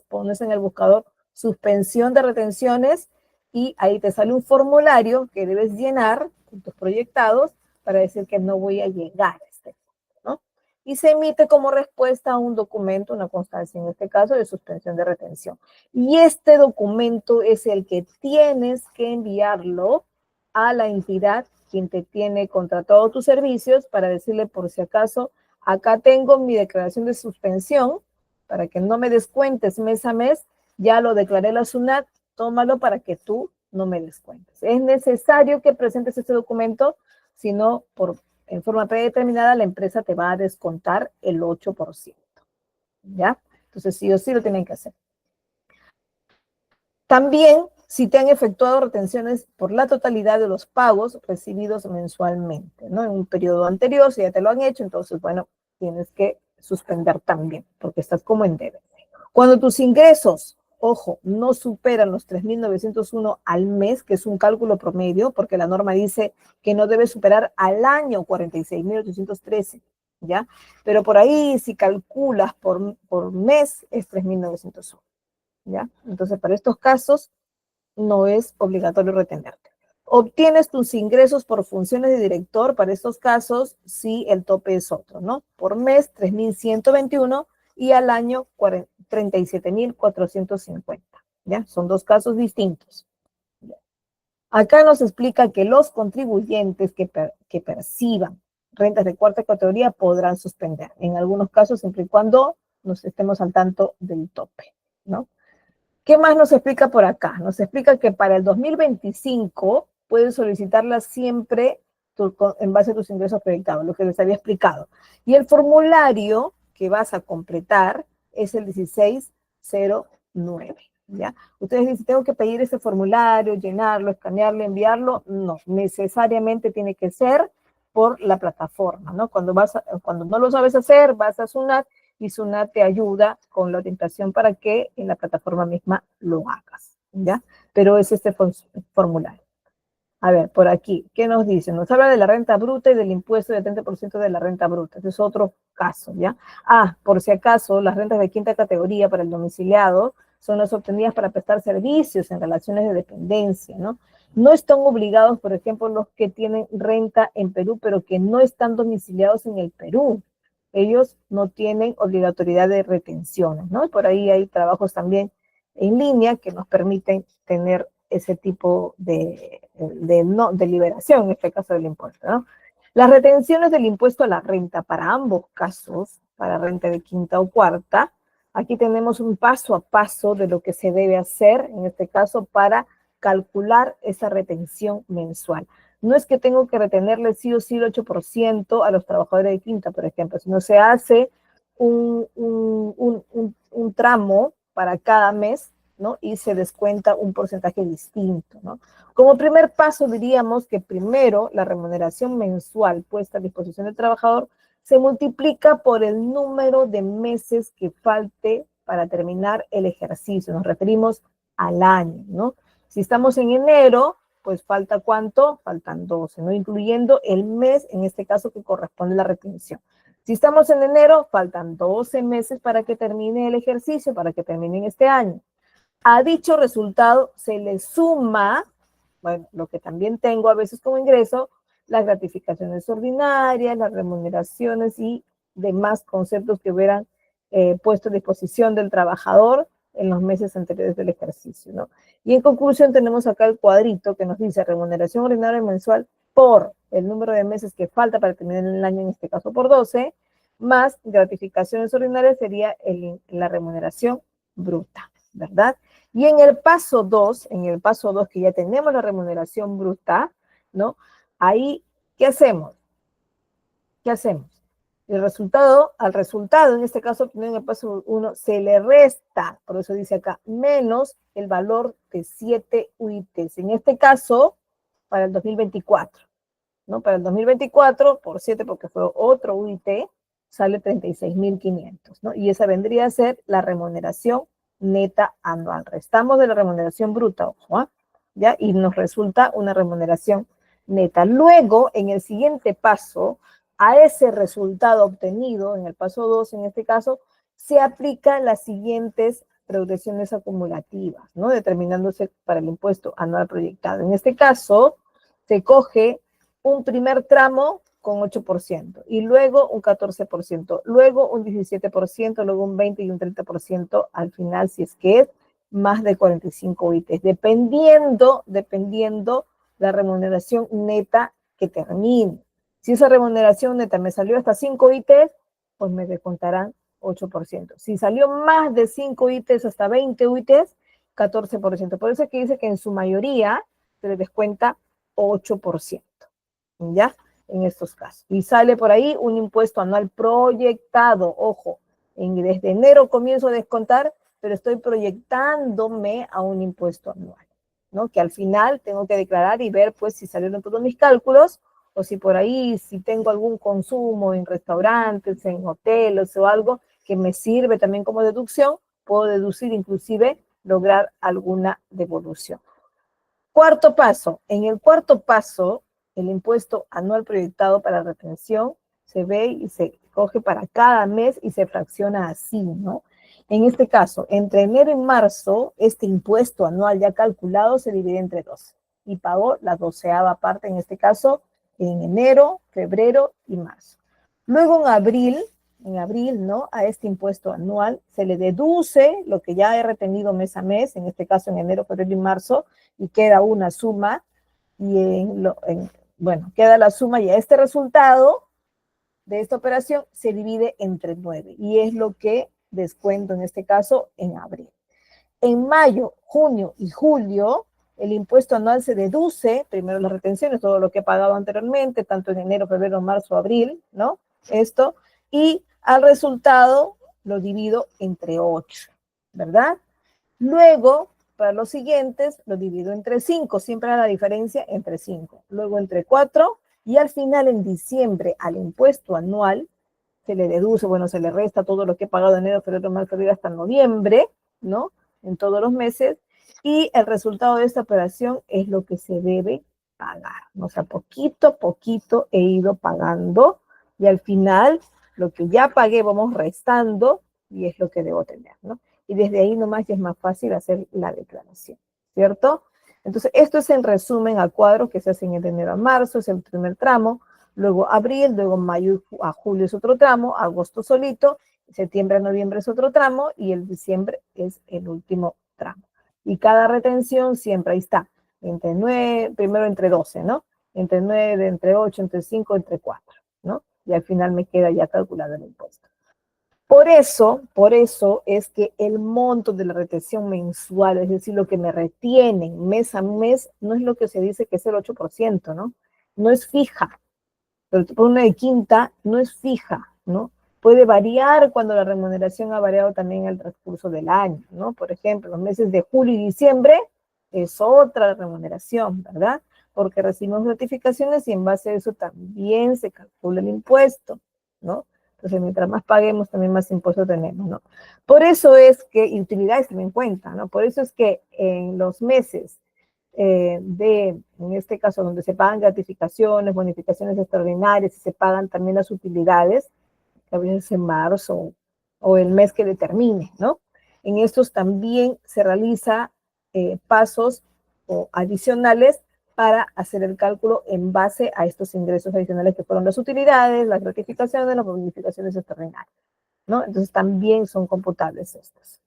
pones en el buscador suspensión de retenciones y ahí te sale un formulario que debes llenar con tus proyectados para decir que no voy a llegar a este punto, ¿no? Y se emite como respuesta a un documento, una constancia en este caso de suspensión de retención. Y este documento es el que tienes que enviarlo a la entidad quien te tiene contratado tus servicios para decirle por si acaso, acá tengo mi declaración de suspensión para que no me descuentes mes a mes, ya lo declaré la SUNAT, tómalo para que tú no me descuentes. Es necesario que presentes este documento, si no, en forma predeterminada, la empresa te va a descontar el 8%, ¿ya? Entonces, sí o sí lo tienen que hacer. También, si te han efectuado retenciones por la totalidad de los pagos recibidos mensualmente, ¿no? En un periodo anterior, si ya te lo han hecho, entonces, bueno, tienes que suspender también, porque estás como en debe. Cuando tus ingresos, ojo, no superan los 3.901 al mes, que es un cálculo promedio, porque la norma dice que no debe superar al año 46.813, ¿ya? Pero por ahí, si calculas por mes, es 3.901. ¿Ya? Entonces, para estos casos, no es obligatorio retenerte. Obtienes tus ingresos por funciones de director, para estos casos, sí, el tope es otro, ¿no? Por mes, 3.121 y al año, 37.450, ¿ya? Son dos casos distintos. ¿Ya? Acá nos explica que los contribuyentes que perciban rentas de cuarta categoría podrán suspender, en algunos casos, siempre y cuando nos estemos al tanto del tope, ¿no? ¿Qué más nos explica por acá? Nos explica que para el 2025 puedes solicitarla siempre en base a tus ingresos proyectados, lo que les había explicado. Y el formulario que vas a completar es el 1609, ¿ya? Ustedes dicen, ¿tengo que pedir ese formulario, llenarlo, escanearlo, enviarlo? No, necesariamente tiene que ser por la plataforma, ¿no? Cuando no lo sabes hacer, vas a SUNAT y SUNAT te ayuda con la orientación para que en la plataforma misma lo hagas, ¿ya? Pero es este formulario. A ver, por aquí, ¿qué nos dice? Nos habla de la renta bruta y del impuesto del 30% de la renta bruta. Este es otro caso, ¿ya? Por si acaso, las rentas de quinta categoría para el domiciliado son las obtenidas para prestar servicios en relaciones de dependencia, ¿no? No están obligados, por ejemplo, los que tienen renta en Perú, pero que no están domiciliados en el Perú. Ellos no tienen obligatoriedad de retenciones, ¿no? Por ahí hay trabajos también en línea que nos permiten tener ese tipo de liberación, en este caso del impuesto, ¿no? Las retenciones del impuesto a la renta para ambos casos, para renta de quinta o cuarta, aquí tenemos un paso a paso de lo que se debe hacer, en este caso, para calcular esa retención mensual. No es que tengo que retenerle sí o sí el 8% a los trabajadores de quinta, por ejemplo, sino se hace un tramo para cada mes, ¿no? Y se descuenta un porcentaje distinto, ¿no? Como primer paso diríamos que primero la remuneración mensual puesta a disposición del trabajador se multiplica por el número de meses que falte para terminar el ejercicio. Nos referimos al año, ¿no? Si estamos en enero, pues falta ¿cuánto? Faltan 12, ¿no? Incluyendo el mes, en este caso, que corresponde a la retención. Si estamos en enero, faltan 12 meses para que termine el ejercicio, para que termine en este año. A dicho resultado se le suma, bueno, lo que también tengo a veces como ingreso, las gratificaciones ordinarias, las remuneraciones y demás conceptos que hubieran puesto a disposición del trabajador en los meses anteriores del ejercicio, ¿no? Y en conclusión tenemos acá el cuadrito que nos dice remuneración ordinaria mensual por el número de meses que falta para terminar el año, en este caso por 12, más gratificaciones ordinarias sería la remuneración bruta, ¿verdad? Y en el paso 2 que ya tenemos la remuneración bruta, ¿no? Ahí, ¿qué hacemos? ¿Qué hacemos? Al resultado, en este caso, en el paso 1, se le resta, por eso dice acá, menos el valor de 7 UITs. En este caso, para el 2024, ¿no? Para el 2024, por 7, porque fue otro UIT, sale 36.500, ¿no? Y esa vendría a ser la remuneración neta anual. Restamos de la remuneración bruta, ojo, ¿eh? ¿Ya? Y nos resulta una remuneración neta. Luego, en el siguiente paso, a ese resultado obtenido, en el paso 2, en este caso, se aplican las siguientes progresiones acumulativas, ¿no? Determinándose para el impuesto anual proyectado. En este caso, se coge un primer tramo con 8%, y luego un 14%, luego un 17%, luego un 20% y un 30% al final, si es que es más de 45 UITs, dependiendo la remuneración neta que termine. Si esa remuneración neta me salió hasta 5 ITs, pues me descontarán 8%. Si salió más de 5 ITs hasta 20 ITs, 14%. Por eso es que dice que en su mayoría se le descuenta 8%, ¿ya? En estos casos. Y sale por ahí un impuesto anual proyectado. Ojo, desde enero comienzo a descontar, pero estoy proyectándome a un impuesto anual, ¿no? Que al final tengo que declarar y ver, pues, si salieron todos mis cálculos, o si por ahí, si tengo algún consumo en restaurantes, en hoteles o algo que me sirve también como deducción, puedo deducir, inclusive lograr alguna devolución. Cuarto paso. En el cuarto paso, el impuesto anual proyectado para retención se ve y se coge para cada mes y se fracciona así, ¿no? En este caso, entre enero y marzo, este impuesto anual ya calculado se divide entre 12 y pagó la 12ª parte, en este caso, en enero, febrero y marzo. Luego en abril, ¿no? A este impuesto anual se le deduce lo que ya he retenido mes a mes, en este caso en enero, febrero y marzo, y queda una suma, y bueno, queda la suma, y a este resultado de esta operación se divide entre 9, y es lo que descuento en este caso en abril. En mayo, junio y julio, el impuesto anual se deduce, primero las retenciones, todo lo que he pagado anteriormente, tanto en enero, febrero, marzo, abril, ¿no? Esto, y al resultado lo divido entre 8, ¿verdad? Luego, para los siguientes, lo divido entre 5, siempre la diferencia entre 5. Luego entre 4, y al final, en diciembre, al impuesto anual, se le deduce, bueno, se le resta todo lo que he pagado en enero, febrero, marzo, abril, hasta noviembre, ¿no? En todos los meses, y el resultado de esta operación es lo que se debe pagar, ¿no? O sea, poquito a poquito he ido pagando, y al final, lo que ya pagué vamos restando, y es lo que debo tener, ¿no? Y desde ahí nomás ya es más fácil hacer la declaración, ¿cierto? Entonces, esto es en resumen a cuadro que se hace en enero a marzo, es el primer tramo, luego abril, luego mayo a julio es otro tramo, agosto solito, septiembre a noviembre es otro tramo, y el diciembre es el último tramo. Y cada retención siempre ahí está, entre 9, primero entre 12, ¿no? entre 9, entre 8, entre 5, entre 4, ¿no? Y al final me queda ya calculado el impuesto. Por eso es que el monto de la retención mensual, es decir, lo que me retienen mes a mes, no es lo que se dice que es el 8%, ¿no? No es fija. Pero por una de quinta no es fija, ¿no? Puede variar cuando la remuneración ha variado también en el transcurso del año, ¿no? Por ejemplo, los meses de julio y diciembre es otra remuneración, ¿verdad? Porque recibimos notificaciones y en base a eso también se calcula el impuesto, ¿no? Entonces, mientras más paguemos, también más impuestos tenemos, ¿no? Por eso es que, y utilidades también cuentan, ¿no? Por eso es que en los meses en este caso, donde se pagan gratificaciones, bonificaciones extraordinarias y se pagan también las utilidades, que a veces en marzo o el mes que determine, ¿no? En estos también se realiza pasos adicionales para hacer el cálculo en base a estos ingresos adicionales que fueron las utilidades, las gratificaciones, las bonificaciones extraordinarias, ¿no? Entonces también son computables estos.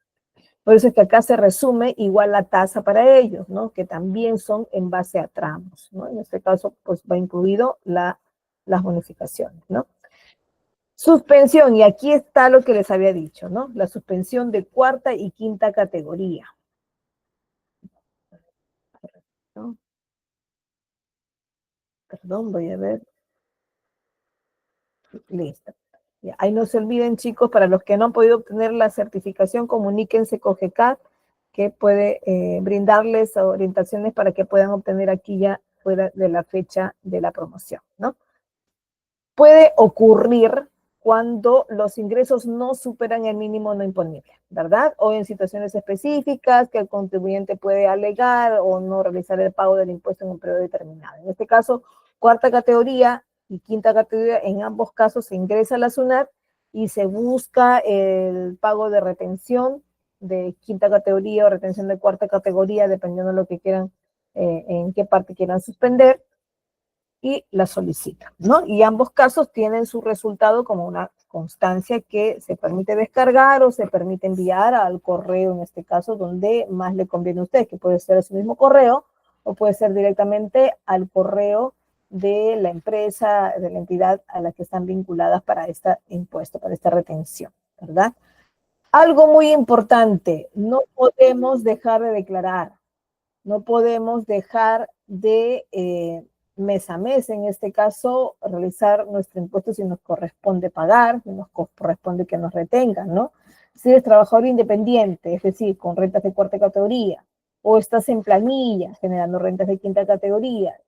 Por eso es que acá se resume igual la tasa para ellos, ¿no? Que también son en base a tramos, ¿no? En este caso, pues va incluido las bonificaciones, ¿no? Suspensión, y aquí está lo que les había dicho, ¿no? La suspensión de cuarta y quinta categoría, ¿no? Perdón, voy a ver. Listo. Ya, ahí no se olviden, chicos, para los que no han podido obtener la certificación, comuníquense con GECAT, que puede brindarles orientaciones para que puedan obtener aquí ya fuera de la fecha de la promoción, ¿no? Puede ocurrir cuando los ingresos no superan el mínimo no imponible, ¿verdad? O en situaciones específicas que el contribuyente puede alegar o no realizar el pago del impuesto en un periodo determinado. En este caso, cuarta categoría y quinta categoría, en ambos casos se ingresa a la SUNAT y se busca el pago de retención de quinta categoría o retención de cuarta categoría, dependiendo de lo que quieran, en qué parte quieran suspender, y la solicitan, ¿no? Y ambos casos tienen su resultado como una constancia que se permite descargar o se permite enviar al correo, en este caso, donde más le conviene a usted, que puede ser a su mismo correo o puede ser directamente al correo de la empresa, de la entidad a la que están vinculadas para este impuesto, para esta retención, ¿verdad? Algo muy importante, no podemos dejar de declarar. No podemos dejar de mes a mes, en este caso, realizar nuestro impuesto si nos corresponde pagar, si nos corresponde que nos retengan, ¿no? Si eres trabajador independiente, es decir, con rentas de cuarta categoría, o estás en planilla generando rentas de quinta categoría,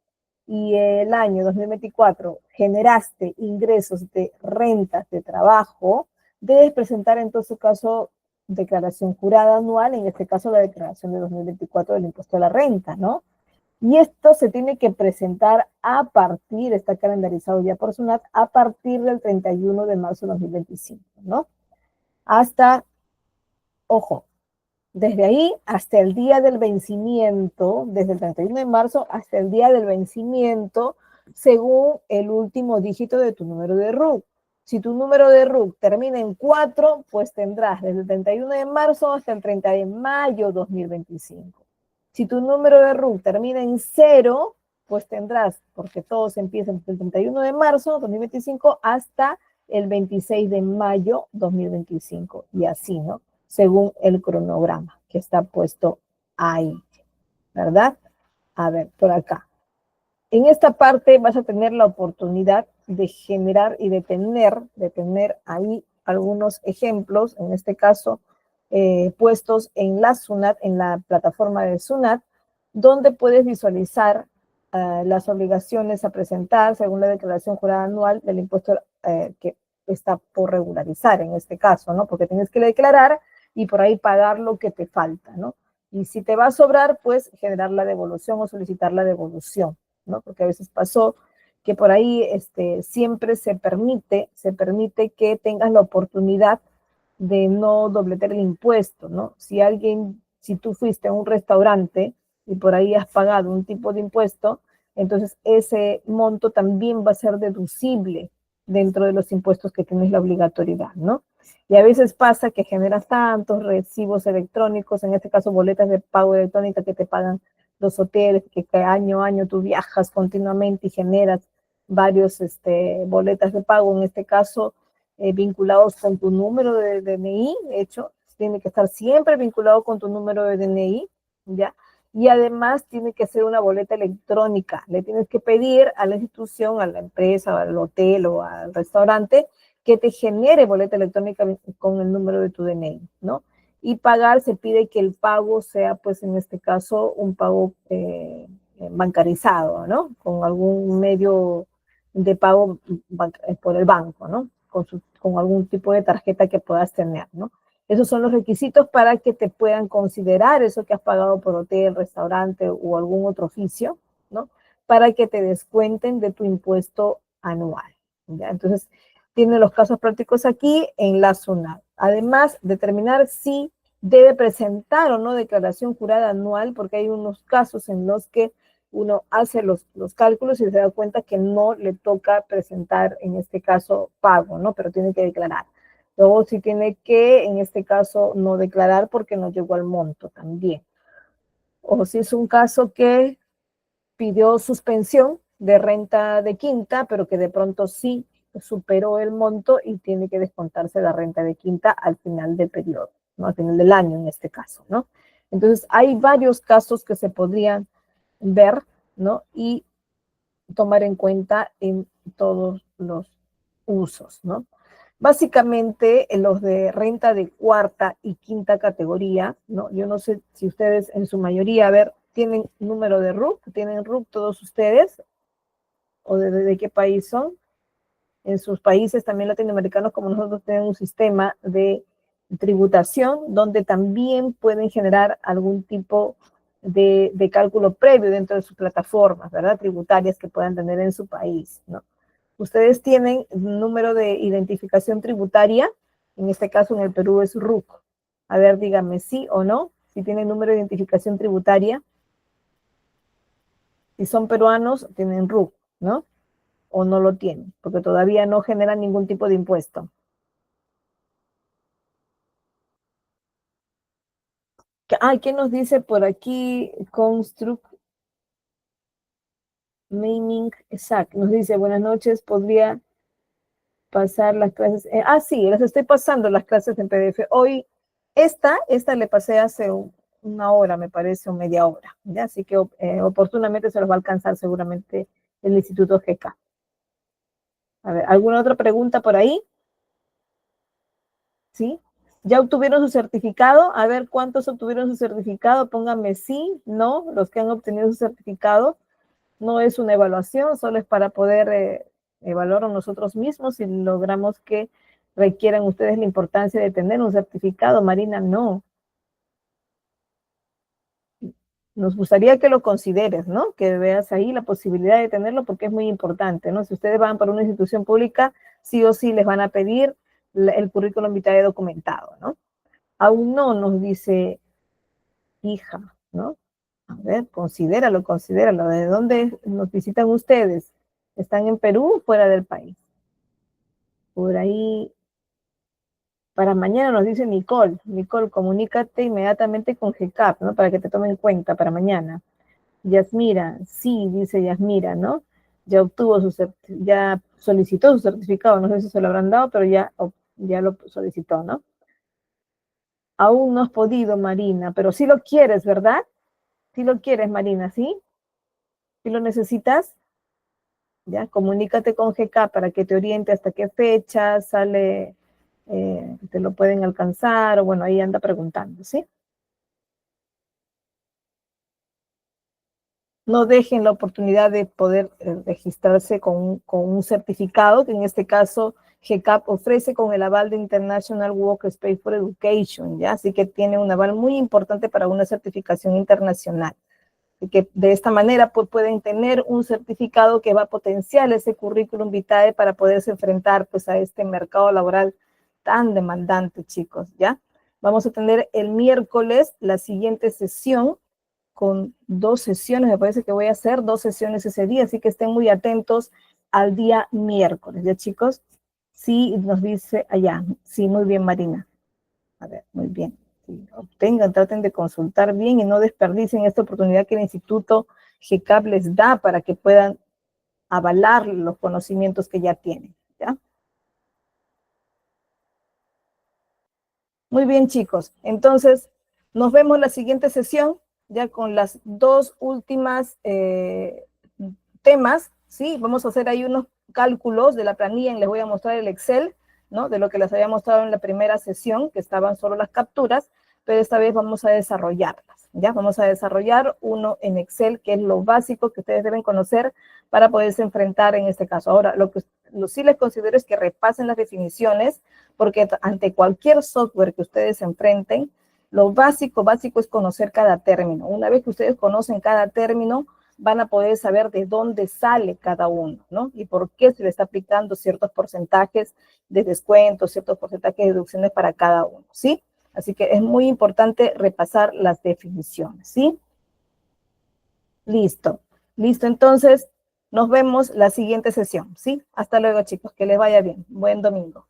y el año 2024 generaste ingresos de rentas de trabajo, debes presentar en todo su caso declaración jurada anual, en este caso la declaración de 2024 del impuesto a la renta, ¿no? Y esto se tiene que presentar a partir, está calendarizado ya por SUNAT, a partir del 31 de marzo de 2025, ¿no? Hasta, ojo, desde ahí hasta el día del vencimiento, desde el 31 de marzo hasta el día del vencimiento, según el último dígito de tu número de RUC. Si tu número de RUC termina en 4, pues tendrás desde el 31 de marzo hasta el 30 de mayo 2025. Si tu número de RUC termina en 0, pues tendrás, porque todos empiezan desde el 31 de marzo 2025 hasta el 26 de mayo 2025, y así, ¿no? Según el cronograma que está puesto ahí, ¿verdad? A ver, por acá. En esta parte vas a tener la oportunidad de generar y de tener ahí algunos ejemplos, en este caso, puestos en la SUNAT, en la plataforma de SUNAT, donde puedes visualizar las obligaciones a presentar según la declaración jurada anual del impuesto que está por regularizar en este caso, ¿no? Porque tienes que declarar y por ahí pagar lo que te falta, ¿no? Y si te va a sobrar, pues generar la devolución o solicitar la devolución, ¿no? Porque a veces pasó que por ahí siempre se permite que tengas la oportunidad de no dobletear el impuesto, ¿no? Si tú fuiste a un restaurante y por ahí has pagado un tipo de impuesto, entonces ese monto también va a ser deducible dentro de los impuestos que tienes la obligatoriedad, ¿no? Y a veces pasa que generas tantos recibos electrónicos, en este caso boletas de pago electrónica que te pagan los hoteles, que año a año tú viajas continuamente y generas varios boletas de pago, en este caso vinculados con tu número de DNI, de hecho, tiene que estar siempre vinculado con tu número de DNI, ¿ya? Y además tiene que ser una boleta electrónica. Le tienes que pedir a la institución, a la empresa, al hotel o al restaurante que te genere boleta electrónica con el número de tu DNI, ¿no? Y pagar, se pide que el pago sea, pues en este caso, un pago bancarizado, ¿no? Con algún medio de pago por el banco, ¿no? Con algún tipo de tarjeta que puedas tener, ¿no? Esos son los requisitos para que te puedan considerar eso que has pagado por hotel, restaurante o algún otro oficio, ¿no? Para que te descuenten de tu impuesto anual, ¿ya? Entonces, tiene los casos prácticos aquí en la SUNAT. Además, determinar si debe presentar o no declaración jurada anual, porque hay unos casos en los que uno hace los cálculos y se da cuenta que no le toca presentar, en este caso, pago, ¿no? Pero tiene que declarar. Luego sí tiene que, en este caso, no declarar porque no llegó al monto también. O si es un caso que pidió suspensión de renta de quinta, pero que de pronto sí superó el monto y tiene que descontarse la renta de quinta al final del periodo, ¿no? Al final del año en este caso, ¿no? Entonces, hay varios casos que se podrían ver, ¿no? Y tomar en cuenta en todos los usos, ¿no? Básicamente, los de renta de cuarta y quinta categoría, ¿no? Yo no sé si ustedes en su mayoría, a ver, ¿tienen número de RUC? ¿Tienen RUC todos ustedes? ¿O de qué país son? En sus países también latinoamericanos como nosotros tienen un sistema de tributación donde también pueden generar algún tipo de cálculo previo dentro de sus plataformas, ¿verdad? Tributarias que puedan tener en su país, ¿no? Ustedes tienen número de identificación tributaria, en este caso en el Perú es RUC. A ver, díganme sí o no, si tienen número de identificación tributaria. Si son peruanos, tienen RUC, ¿no? O no lo tienen, porque todavía no generan ningún tipo de impuesto. ¿Qué nos dice por aquí? Construct Naming Exact. Nos dice, buenas noches, podría pasar las clases. Sí, las estoy pasando las clases en PDF. Hoy, esta le pasé hace una hora, me parece, o media hora. ¿Ya? Así que oportunamente se los va a alcanzar seguramente el Instituto GK. A ver, ¿alguna otra pregunta por ahí? ¿Sí? ¿Ya obtuvieron su certificado? A ver, ¿cuántos obtuvieron su certificado? Pónganme sí, no, los que han obtenido su certificado. No es una evaluación, solo es para poder evaluar nosotros mismos si logramos que requieran ustedes la importancia de tener un certificado. Marina, no. Nos gustaría que lo consideres, ¿no? Que veas ahí la posibilidad de tenerlo porque es muy importante, ¿no? Si ustedes van para una institución pública, sí o sí les van a pedir el currículum vitae documentado, ¿no? Aún no, nos dice hija, ¿no? A ver, considéralo. ¿De dónde nos visitan ustedes? ¿Están en Perú o fuera del país? Por ahí, para mañana nos dice Nicole. Nicole, comunícate inmediatamente con GCAP, ¿no? Para que te tomen en cuenta para mañana. Yasmira, sí, dice Yasmira, ¿no? Ya obtuvo ya solicitó su certificado, no sé si se lo habrán dado, pero ya lo solicitó, ¿no? Aún no has podido, Marina, pero sí lo quieres, ¿verdad? Sí lo quieres, Marina, ¿sí? ¿Sí lo necesitas? Ya, comunícate con GK para que te oriente hasta qué fecha sale, te lo pueden alcanzar, o bueno, ahí anda preguntando, ¿sí? No dejen la oportunidad de poder registrarse con un certificado, que en este caso GCAP ofrece con el aval de International Workspace for Education, ¿ya? Así que tiene un aval muy importante para una certificación internacional. Y que de esta manera pues, pueden tener un certificado que va a potenciar ese currículum vitae para poderse enfrentar pues, a este mercado laboral tan demandante, chicos, ¿ya? Vamos a tener el miércoles la siguiente sesión con 2 sesiones, me parece que voy a hacer 2 sesiones ese día, así que estén muy atentos al día miércoles, ¿ya chicos? Sí, nos dice allá, sí, muy bien Marina, a ver, muy bien. Sí, obtengan, traten de consultar bien y no desperdicien esta oportunidad que el Instituto GCAP les da para que puedan avalar los conocimientos que ya tienen, ¿ya? Muy bien, chicos. Entonces, nos vemos la siguiente sesión, ya con las dos últimas temas, ¿sí? Vamos a hacer ahí unos cálculos de la planilla y les voy a mostrar el Excel, ¿no? De lo que les había mostrado en la primera sesión, que estaban solo las capturas, pero esta vez vamos a desarrollarlas, ¿ya? Vamos a desarrollar uno en Excel, que es lo básico que ustedes deben conocer para poderse enfrentar en este caso. Ahora, lo que sí les considero es que repasen las definiciones, porque ante cualquier software que ustedes se enfrenten, lo básico es conocer cada término. Una vez que ustedes conocen cada término, van a poder saber de dónde sale cada uno, ¿no? Y por qué se le está aplicando ciertos porcentajes de descuento, ciertos porcentajes de deducciones para cada uno, ¿sí? Así que es muy importante repasar las definiciones, ¿sí? Listo. Listo, entonces nos vemos la siguiente sesión, ¿sí? Hasta luego, chicos, que les vaya bien. Buen domingo.